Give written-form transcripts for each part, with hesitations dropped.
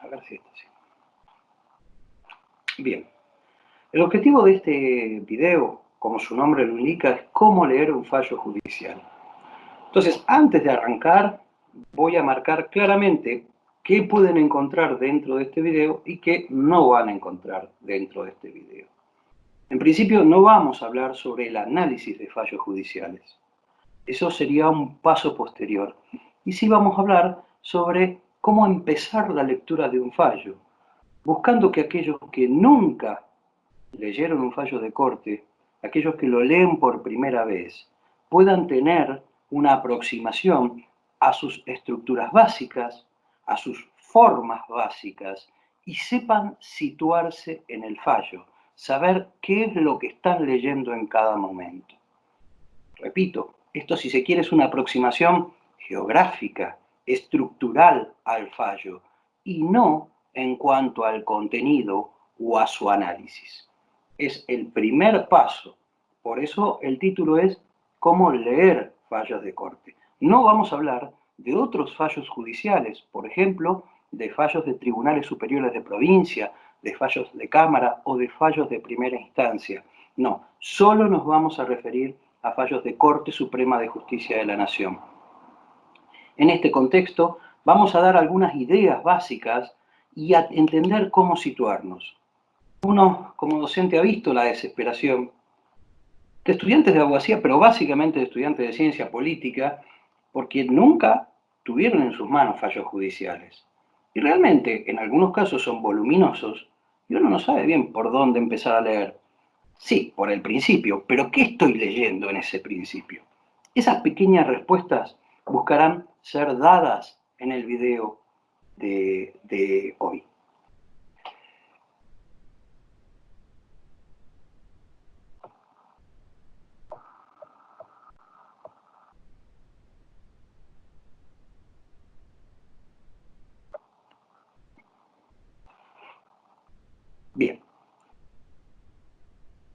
A ver si esto sí. Bien. El objetivo de este video, como su nombre lo indica, es cómo leer un fallo judicial. Entonces, antes de arrancar, voy a marcar claramente qué pueden encontrar dentro de este video y qué no van a encontrar dentro de este video. En principio, no vamos a hablar sobre el análisis de fallos judiciales. Eso sería un paso posterior. Y sí vamos a hablar sobre cómo empezar la lectura de un fallo, buscando que aquellos que nunca leyeron un fallo de corte, aquellos que lo leen por primera vez, puedan tener una aproximación a sus estructuras básicas, a sus formas básicas, y sepan situarse en el fallo, saber qué es lo que están leyendo en cada momento. Repito, esto si se quiere es una aproximación geográfica, estructural al fallo, y no en cuanto al contenido o a su análisis. Es el primer paso. Por eso el título es ¿Cómo leer fallos de corte? No vamos a hablar de otros fallos judiciales, por ejemplo, de fallos de tribunales superiores de provincia, de fallos de cámara o de fallos de primera instancia. No, solo nos vamos a referir a fallos de Corte Suprema de Justicia de la Nación. En este contexto, vamos a dar algunas ideas básicas y a entender cómo situarnos. Uno, como docente, ha visto la desesperación de estudiantes de abogacía, pero básicamente de estudiantes de ciencia política, porque nunca tuvieron en sus manos fallos judiciales. Y realmente, en algunos casos son voluminosos, y uno no sabe bien por dónde empezar a leer. Sí, por el principio, pero ¿qué estoy leyendo en ese principio? Esas pequeñas respuestas buscarán ser dadas en el video de hoy. Bien.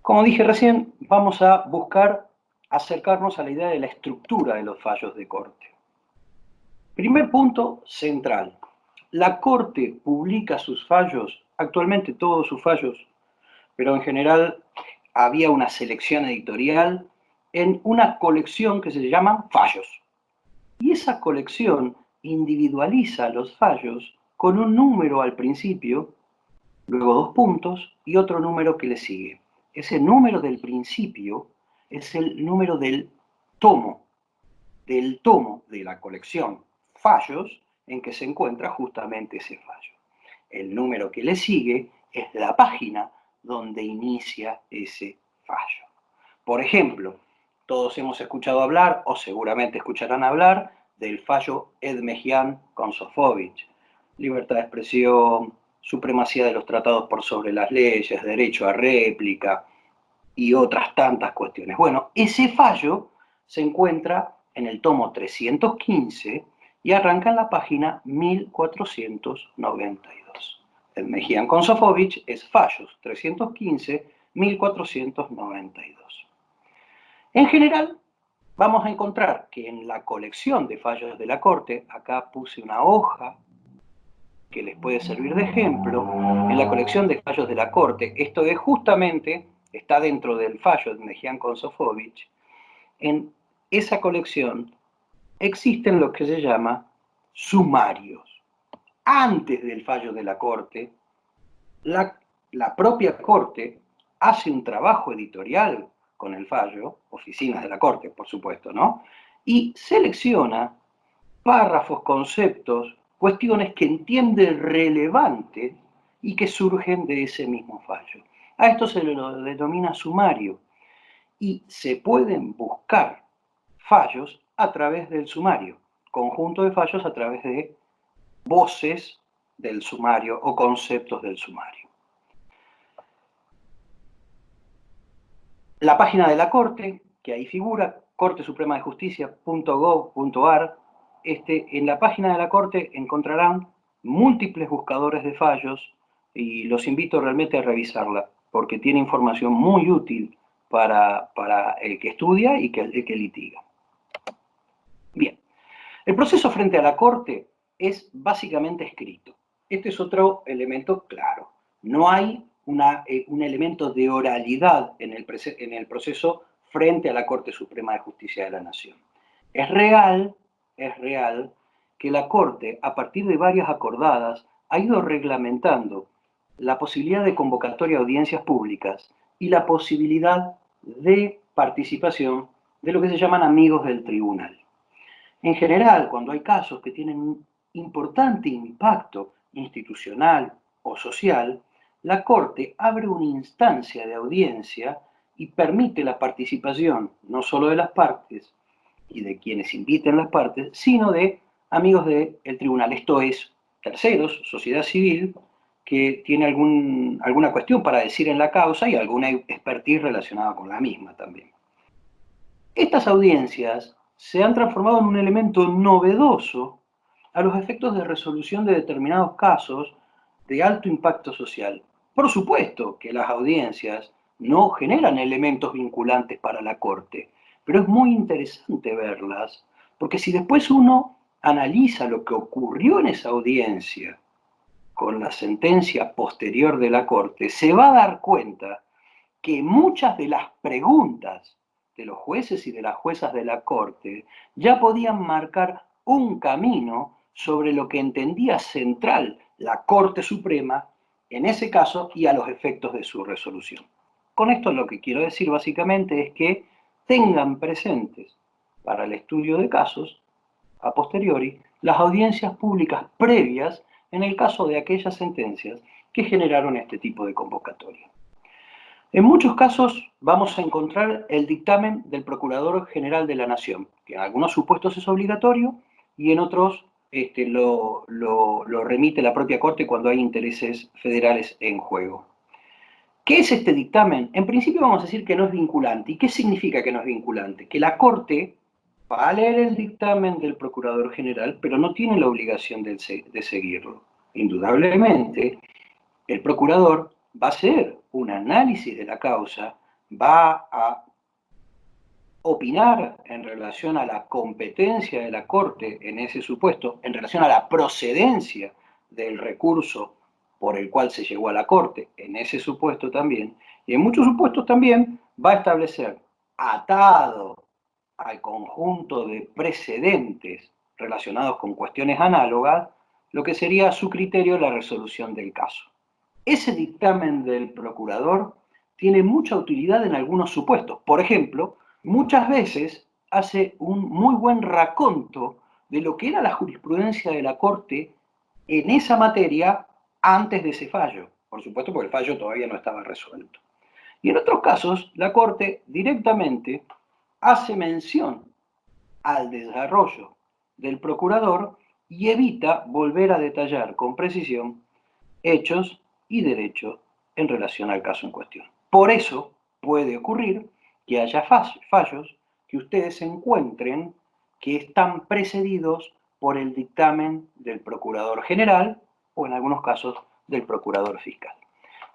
Como dije recién, vamos a buscar acercarnos a la idea de la estructura de los fallos de corte. Primer punto central. La Corte publica sus fallos, actualmente todos sus fallos, pero en general había una selección editorial en una colección que se llama fallos. Y esa colección individualiza los fallos con un número al principio, luego 2 puntos y otro número que le sigue. Ese número del principio es el número del tomo de la colección fallos en que se encuentra justamente ese fallo. El número que le sigue es la página donde inicia ese fallo. Por ejemplo, todos hemos escuchado hablar, o seguramente escucharán hablar, del fallo Edmejian con Sofovich. Libertad de expresión, supremacía de los tratados por sobre las leyes, derecho a réplica y otras tantas cuestiones. Bueno, ese fallo se encuentra en el tomo 315 y arranca en la página 1492. Edmejian con Sofovich es fallos 315, 1492. En general, vamos a encontrar que en la colección de fallos de la Corte, acá puse una hoja que les puede servir de ejemplo, en la colección de fallos de la Corte, esto es justamente, está dentro del fallo de Edmejian con Sofovich, en esa colección existen lo que se llama sumarios. Antes del fallo de la Corte, la propia Corte hace un trabajo editorial con el fallo, oficinas de la Corte, por supuesto, ¿no? Y selecciona párrafos, conceptos, cuestiones que entiende relevantes y que surgen de ese mismo fallo. A esto se lo denomina sumario y se pueden buscar fallos a través del sumario, conjunto de fallos a través de voces del sumario o conceptos del sumario. La página de la Corte, que ahí figura, cortesupremadejusticia.gov.ar, en la página de la Corte encontrarán múltiples buscadores de fallos y los invito realmente a revisarla, porque tiene información muy útil para el que estudia y el que litiga. Bien, el proceso frente a la Corte es básicamente escrito. este es otro elemento claro. No hay un elemento de oralidad en el proceso frente a la Corte Suprema de Justicia de la Nación. Es real que la Corte, a partir de varias acordadas, ha ido reglamentando la posibilidad de convocatoria a audiencias públicas y la posibilidad de participación de lo que se llaman amigos del tribunal. En general, cuando hay casos que tienen un importante impacto institucional o social, la Corte abre una instancia de audiencia y permite la participación no solo de las partes y de quienes inviten las partes, sino de amigos del tribunal, esto es, terceros, sociedad civil, que tiene alguna cuestión para decir en la causa y alguna expertise relacionada con la misma también. Estas audiencias se han transformado en un elemento novedoso a los efectos de resolución de determinados casos de alto impacto social. Por supuesto que las audiencias no generan elementos vinculantes para la Corte, pero es muy interesante verlas, porque si después uno analiza lo que ocurrió en esa audiencia con la sentencia posterior de la Corte, se va a dar cuenta que muchas de las preguntas de los jueces y de las juezas de la Corte ya podían marcar un camino sobre lo que entendía central la Corte Suprema en ese caso y a los efectos de su resolución. Con esto lo que quiero decir básicamente es que tengan presentes para el estudio de casos, a posteriori, las audiencias públicas previas en el caso de aquellas sentencias que generaron este tipo de convocatoria. En muchos casos vamos a encontrar el dictamen del Procurador General de la Nación, que en algunos supuestos es obligatorio y en otros lo remite la propia Corte cuando hay intereses federales en juego. ¿Qué es este dictamen? En principio vamos a decir que no es vinculante. ¿Y qué significa que no es vinculante? Que la Corte va a leer el dictamen del Procurador General, pero no tiene la obligación de seguirlo. Indudablemente, el procurador va a hacer un análisis de la causa, va a opinar en relación a la competencia de la Corte en ese supuesto, en relación a la procedencia del recurso por el cual se llegó a la Corte en ese supuesto también, y en muchos supuestos también va a establecer, atado al conjunto de precedentes relacionados con cuestiones análogas, lo que sería a su criterio la resolución del caso. Ese dictamen del procurador tiene mucha utilidad en algunos supuestos. Por ejemplo, muchas veces hace un muy buen raconto de lo que era la jurisprudencia de la Corte en esa materia antes de ese fallo. Por supuesto, porque el fallo todavía no estaba resuelto. Y en otros casos, la Corte directamente hace mención al desarrollo del procurador y evita volver a detallar con precisión hechos y derechos en relación al caso en cuestión. Por eso puede ocurrir que haya fallos que ustedes encuentren que están precedidos por el dictamen del Procurador General o en algunos casos del Procurador Fiscal.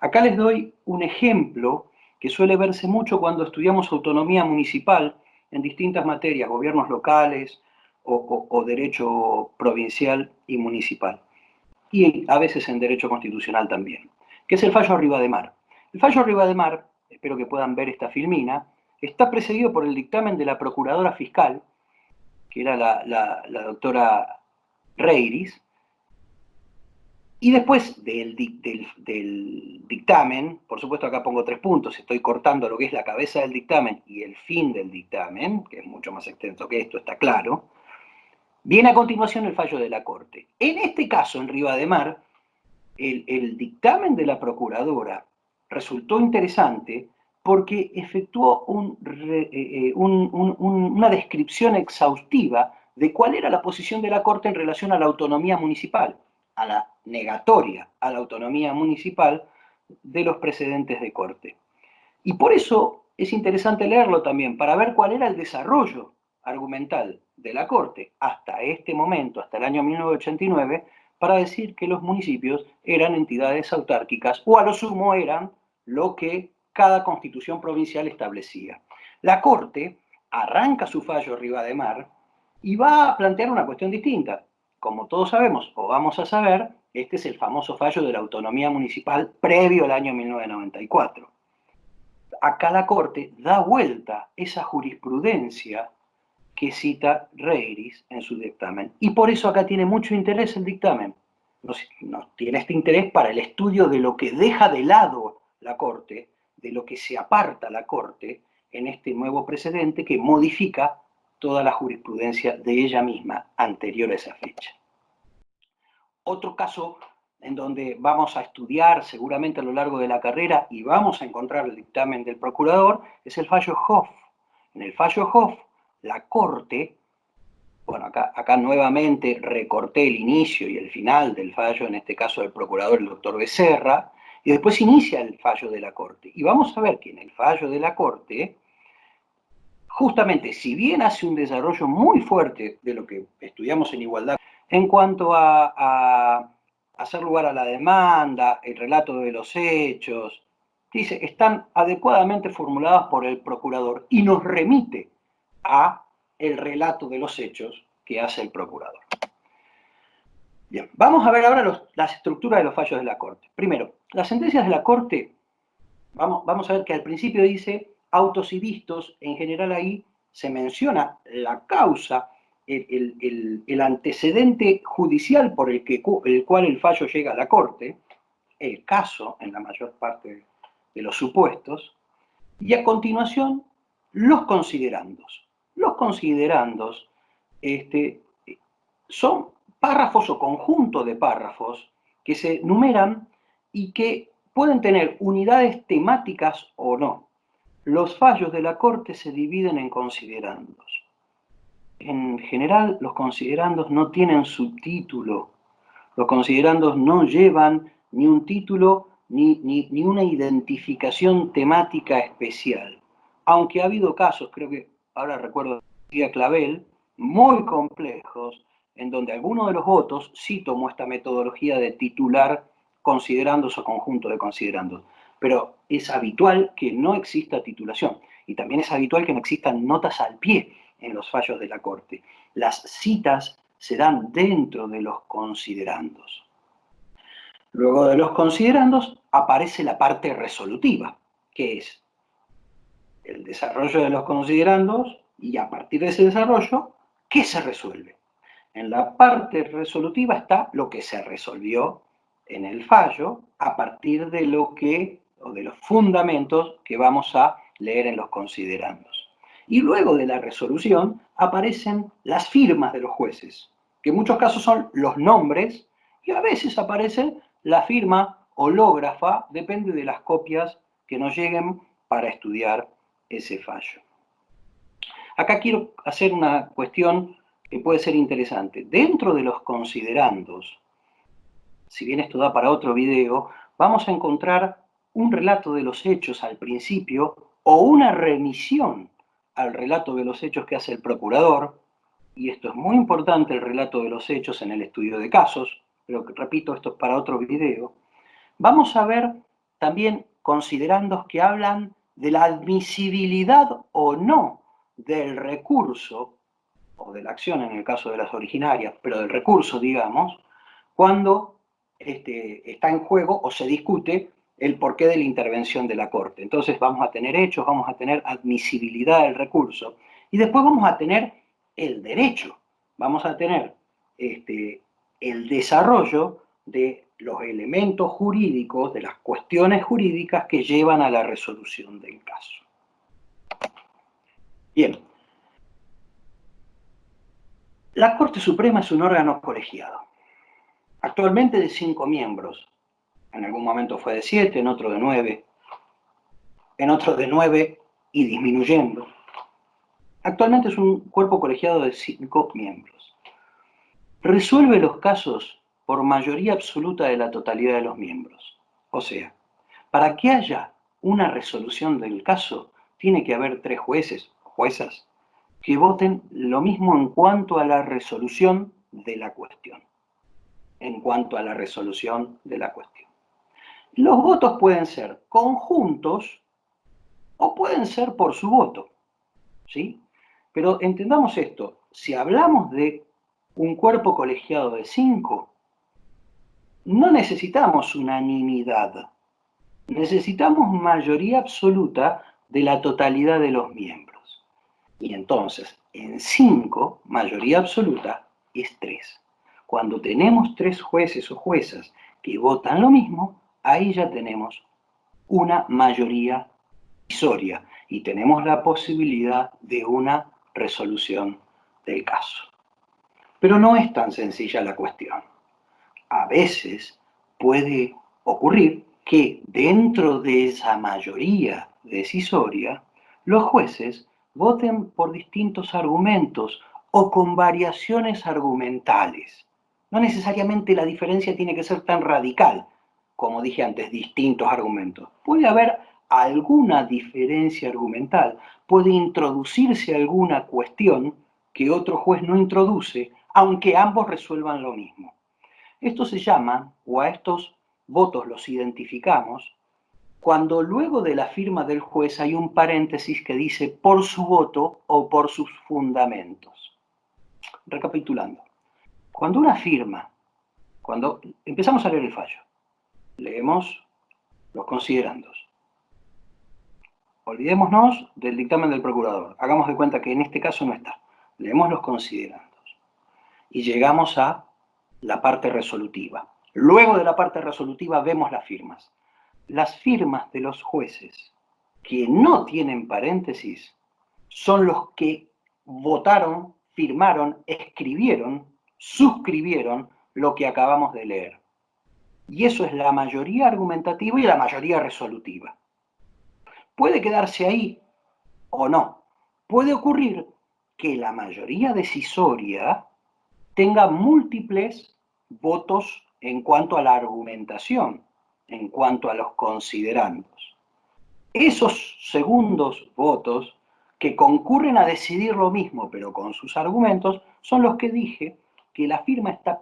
Acá les doy un ejemplo que suele verse mucho cuando estudiamos autonomía municipal en distintas materias, gobiernos locales o derecho provincial y municipal, y a veces en derecho constitucional también, que es el fallo Rivademar. El fallo Rivademar, espero que puedan ver esta filmina, está precedido por el dictamen de la Procuradora Fiscal, que era la doctora Reiris, y después del dictamen, por supuesto acá pongo 3 puntos, estoy cortando lo que es la cabeza del dictamen y el fin del dictamen, que es mucho más extenso que esto, está claro. Viene a continuación el fallo de la Corte. En este caso, en Rivademar, el dictamen de la Procuradora resultó interesante porque efectuó una descripción exhaustiva de cuál era la posición de la Corte en relación a la autonomía municipal, a la negatoria a la autonomía municipal de los precedentes de Corte. Y por eso es interesante leerlo también, para ver cuál era el desarrollo argumental de la Corte hasta este momento, hasta el año 1989, para decir que los municipios eran entidades autárquicas o a lo sumo eran lo que cada constitución provincial establecía. La Corte arranca su fallo Rivademar y va a plantear una cuestión distinta. Como todos sabemos, o vamos a saber, Este es el famoso fallo de la autonomía municipal previo al año 1994. Acá la Corte da vuelta esa jurisprudencia que cita Reiris en su dictamen. Y por eso acá tiene mucho interés el dictamen. Nos tiene este interés para el estudio de lo que deja de lado la Corte, de lo que se aparta la Corte en este nuevo precedente que modifica toda la jurisprudencia de ella misma anterior a esa fecha. Otro caso en donde vamos a estudiar seguramente a lo largo de la carrera y vamos a encontrar el dictamen del procurador es el fallo Hoff. En el fallo Hoff, la Corte, bueno, acá nuevamente recorté el inicio y el final del fallo, en este caso del procurador, el doctor Becerra, y después inicia el fallo de la Corte. Y vamos a ver que en el fallo de la Corte, justamente, si bien hace un desarrollo muy fuerte de lo que estudiamos en igualdad, en cuanto a hacer lugar a la demanda, el relato de los hechos, dice, están adecuadamente formuladas por el procurador y nos remite a el relato de los hechos que hace el procurador. Bien, vamos a ver ahora las estructuras de los fallos de la Corte. Primero, las sentencias de la Corte, vamos a ver que al principio dice autos y vistos, en general ahí se menciona la causa, el antecedente judicial por el cual el fallo llega a la Corte, el caso en la mayor parte de los supuestos, y a continuación los considerandos. Los considerandos son párrafos o conjunto de párrafos que se numeran y que pueden tener unidades temáticas o no. Los fallos de la Corte se dividen en considerandos. En general, los considerandos no tienen subtítulo. Los considerandos no llevan ni un título ni una identificación temática especial. Aunque ha habido casos, creo que ahora recuerdo a Clavel, muy complejos, en donde alguno de los votos sí tomó esta metodología de titular considerandos o conjunto de considerandos. Pero es habitual que no exista titulación. Y también es habitual que no existan notas al pie en los fallos de la Corte. Las citas se dan dentro de los considerandos. Luego de los considerandos aparece la parte resolutiva, que es el desarrollo de los considerandos y a partir de ese desarrollo, ¿qué se resuelve? En la parte resolutiva está lo que se resolvió en el fallo a partir de lo que, o de los fundamentos que vamos a leer en los considerandos. Y luego de la resolución aparecen las firmas de los jueces, que en muchos casos son los nombres, y a veces aparece la firma hológrafa, depende de las copias que nos lleguen para estudiar ese fallo. Acá quiero hacer una cuestión que puede ser interesante. Dentro de los considerandos, si bien esto da para otro video, vamos a encontrar un relato de los hechos al principio o una remisión al relato de los hechos que hace el procurador, y esto es muy importante, el relato de los hechos en el estudio de casos, pero repito, esto es para otro video. Vamos a ver también considerandos que hablan de la admisibilidad o no del recurso, o de la acción en el caso de las originarias, pero del recurso, digamos, cuando está en juego o se discute el porqué de la intervención de la Corte. Entonces vamos a tener hechos, vamos a tener admisibilidad del recurso, y después vamos a tener el derecho, vamos a tener el desarrollo de los elementos jurídicos, de las cuestiones jurídicas que llevan a la resolución del caso. Bien. La Corte Suprema es un órgano colegiado, actualmente de 5 miembros. En algún momento fue de 7, en otro de 9, en otro de 9 y disminuyendo. Actualmente es un cuerpo colegiado de 5 miembros. Resuelve los casos por mayoría absoluta de la totalidad de los miembros. O sea, para que haya una resolución del caso, tiene que haber 3 jueces o juezas que voten lo mismo en cuanto a la resolución de la cuestión. En cuanto a la resolución de la cuestión. Los votos pueden ser conjuntos o pueden ser por su voto, ¿sí? Pero entendamos esto, si hablamos de un cuerpo colegiado de 5, no necesitamos unanimidad, necesitamos mayoría absoluta de la totalidad de los miembros. Y entonces, en 5, mayoría absoluta es 3. Cuando tenemos 3 jueces o juezas que votan lo mismo, ahí ya tenemos una mayoría decisoria y tenemos la posibilidad de una resolución del caso. Pero no es tan sencilla la cuestión. A veces puede ocurrir que dentro de esa mayoría decisoria, los jueces voten por distintos argumentos o con variaciones argumentales. No necesariamente la diferencia tiene que ser tan radical, como dije antes, distintos argumentos. Puede haber alguna diferencia argumental, puede introducirse alguna cuestión que otro juez no introduce, aunque ambos resuelvan lo mismo. Esto se llama, o a estos votos los identificamos, cuando luego de la firma del juez hay un paréntesis que dice por su voto o por sus fundamentos. Recapitulando, cuando una firma, cuando empezamos a leer el fallo, leemos los considerandos. Olvidémonos del dictamen del procurador. Hagamos de cuenta que en este caso no está. Leemos los considerandos. Y llegamos a la parte resolutiva. Luego de la parte resolutiva vemos las firmas. Las firmas de los jueces que no tienen paréntesis son los que votaron, firmaron, escribieron, suscribieron lo que acabamos de leer. Y eso es la mayoría argumentativa y la mayoría resolutiva. Puede quedarse ahí o no. Puede ocurrir que la mayoría decisoria tenga múltiples votos en cuanto a la argumentación, en cuanto a los considerandos. Esos segundos votos que concurren a decidir lo mismo, pero con sus argumentos, son los que dije que la firma está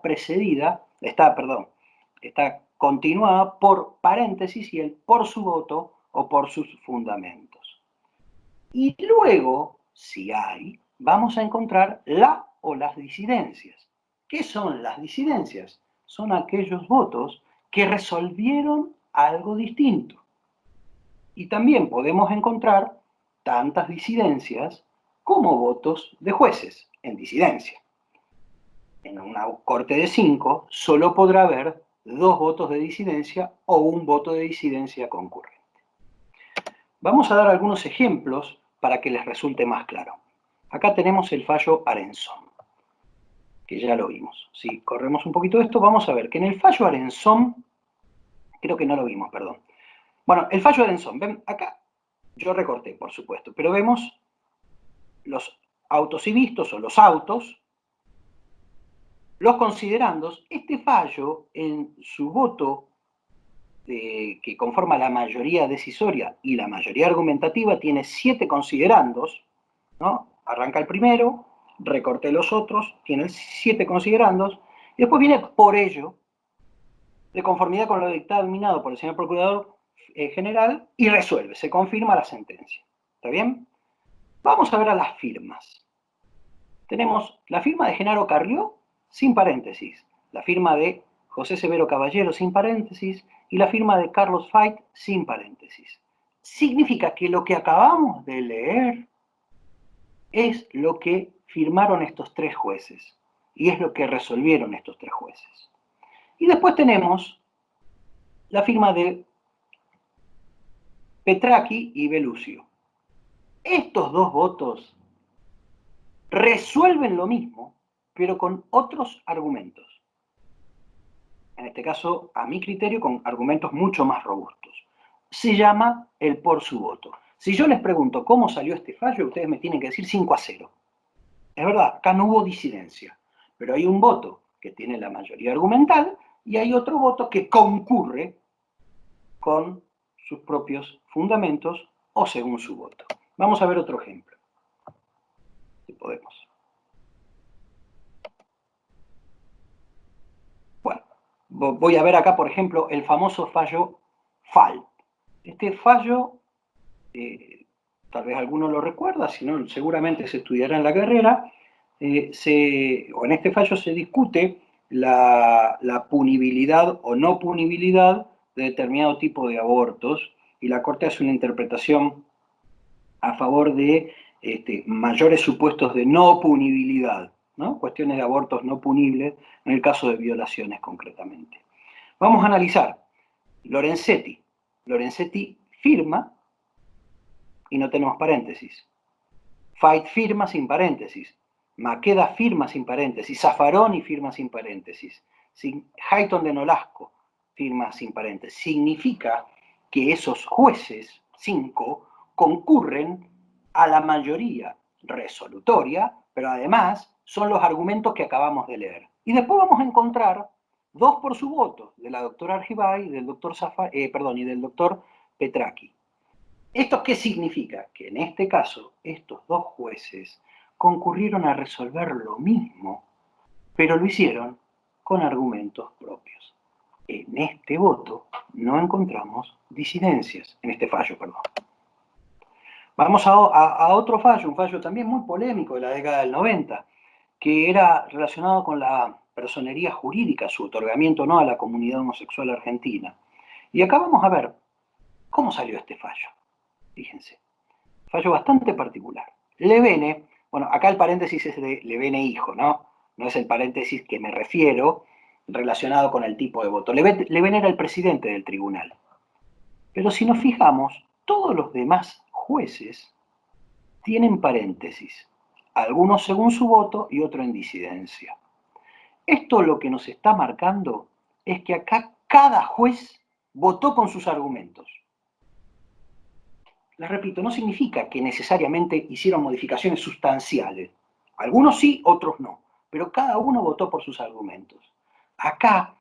está continuada por paréntesis y el por su voto o por sus fundamentos. Y luego, si hay, vamos a encontrar la o las disidencias. ¿Qué son las disidencias? Son aquellos votos que resolvieron algo distinto. Y también podemos encontrar tantas disidencias como votos de jueces en disidencia. En una corte de 5 solo podrá haber 2 votos de disidencia o un voto de disidencia concurrente. Vamos a dar algunos ejemplos para que les resulte más claro. Acá tenemos el fallo Arenzón, que ya lo vimos. Si corremos un poquito esto, vamos a ver que en el fallo Arenzón, creo que no lo vimos, perdón. Bueno, el fallo Arenzón, ven, acá yo recorté, por supuesto, pero vemos los autos y vistos o los autos, los considerandos. Este fallo, en su voto que conforma la mayoría decisoria y la mayoría argumentativa, tiene 7 considerandos, ¿no? Arranca el primero, recorté los otros, tiene 7 considerandos, y después viene por ello, de conformidad con lo dictaminado por el señor Procurador General, y resuelve, se confirma la sentencia. ¿Está bien? Vamos a ver a las firmas. Tenemos la firma de Genaro Carrió, sin paréntesis, la firma de José Severo Caballero, sin paréntesis, y la firma de Carlos Fait, sin paréntesis. Significa que lo que acabamos de leer es lo que firmaron estos 3 jueces, y es lo que resolvieron estos 3 jueces. Y después tenemos la firma de Petracchi y Belucio. Estos 2 votos resuelven lo mismo, pero con otros argumentos. En este caso, a mi criterio, con argumentos mucho más robustos. Se llama el por su voto. Si yo les pregunto cómo salió este fallo, ustedes me tienen que decir 5-0. Es verdad, acá no hubo disidencia, pero hay un voto que tiene la mayoría argumental y hay otro voto que concurre con sus propios fundamentos o según su voto. Vamos a ver otro ejemplo, si podemos. Bueno, voy a ver acá, por ejemplo, el famoso fallo FAL. Este fallo, tal vez alguno lo recuerda, si no, seguramente se estudiará en la carrera, o en este fallo se discute la punibilidad o no punibilidad de determinado tipo de abortos, y la Corte hace una interpretación a favor de mayores supuestos de no punibilidad, ¿no? Cuestiones de abortos no punibles, en el caso de violaciones concretamente. Vamos a analizar. Lorenzetti. Lorenzetti firma y no tenemos paréntesis. Fait firma sin paréntesis. Maqueda firma sin paréntesis. Zaffaroni firma sin paréntesis. Hayton de Nolasco firma sin paréntesis. Significa que esos jueces, 5, concurren a la mayoría resolutoria, pero además son los argumentos que acabamos de leer. Y después vamos a encontrar 2 por su voto, de la doctora Argibay y del doctor y del doctor Petracchi. ¿Esto qué significa? Que en este caso, estos 2 jueces concurrieron a resolver lo mismo, pero lo hicieron con argumentos propios. En este voto no encontramos disidencias, en este fallo, perdón. Vamos a otro fallo, un fallo también muy polémico de la década del 90, que era relacionado con la personería jurídica, su otorgamiento no a la comunidad homosexual argentina. Y acá vamos a ver cómo salió este fallo. Fíjense, fallo bastante particular. Levene, bueno, acá el paréntesis es de Levene hijo, ¿no? No es el paréntesis que me refiero relacionado con el tipo de voto. Levene era el presidente del tribunal. Pero si nos fijamos, todos los demás jueces tienen paréntesis, algunos según su voto y otro en disidencia. Esto lo que nos está marcando es que acá cada juez votó con sus argumentos. Les repito, no significa que necesariamente hicieron modificaciones sustanciales. Algunos sí, otros no, pero cada uno votó por sus argumentos. Acá,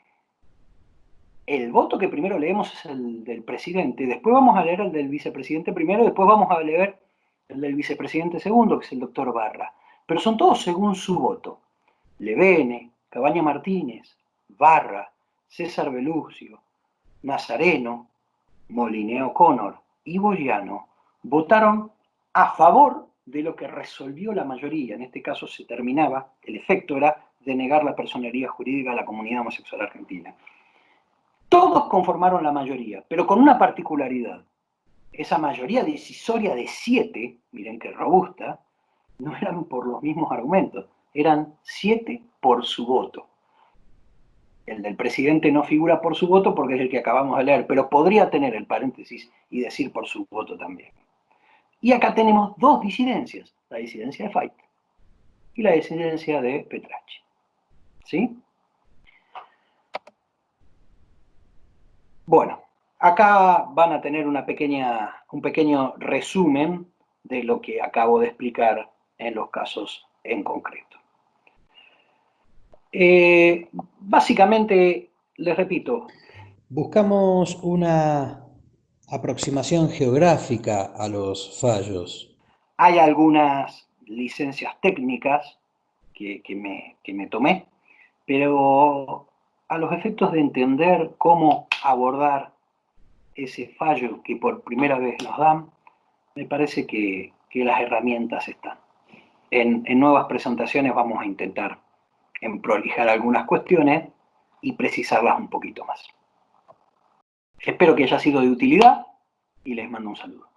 el voto que primero leemos es el del presidente, después vamos a leer el del vicepresidente primero, después vamos a leer el del vicepresidente segundo, que es el doctor Barra. Pero son todos según su voto. Levene, Cabaña Martínez, Barra, César Belucio, Nazareno, Molineo Connor y Boyano votaron a favor de lo que resolvió la mayoría. En este caso se terminaba, el efecto era denegar la personería jurídica a la comunidad homosexual argentina. Todos conformaron la mayoría, pero con una particularidad. Esa mayoría decisoria de 7, miren qué robusta, no eran por los mismos argumentos, eran 7 por su voto. El del presidente no figura por su voto porque es el que acabamos de leer, pero podría tener el paréntesis y decir por su voto también. Y acá tenemos 2 disidencias, la disidencia de Fait y la disidencia de Petracchi. ¿Sí? Bueno, acá van a tener un pequeño resumen de lo que acabo de explicar en los casos en concreto. Básicamente, les repito. Buscamos una aproximación geográfica a los fallos. Hay algunas licencias técnicas que me tomé, pero a los efectos de entender cómo abordar ese fallo que por primera vez nos dan, me parece que las herramientas están. En nuevas presentaciones vamos a intentar prolijar algunas cuestiones y precisarlas un poquito más. Espero que haya sido de utilidad y les mando un saludo.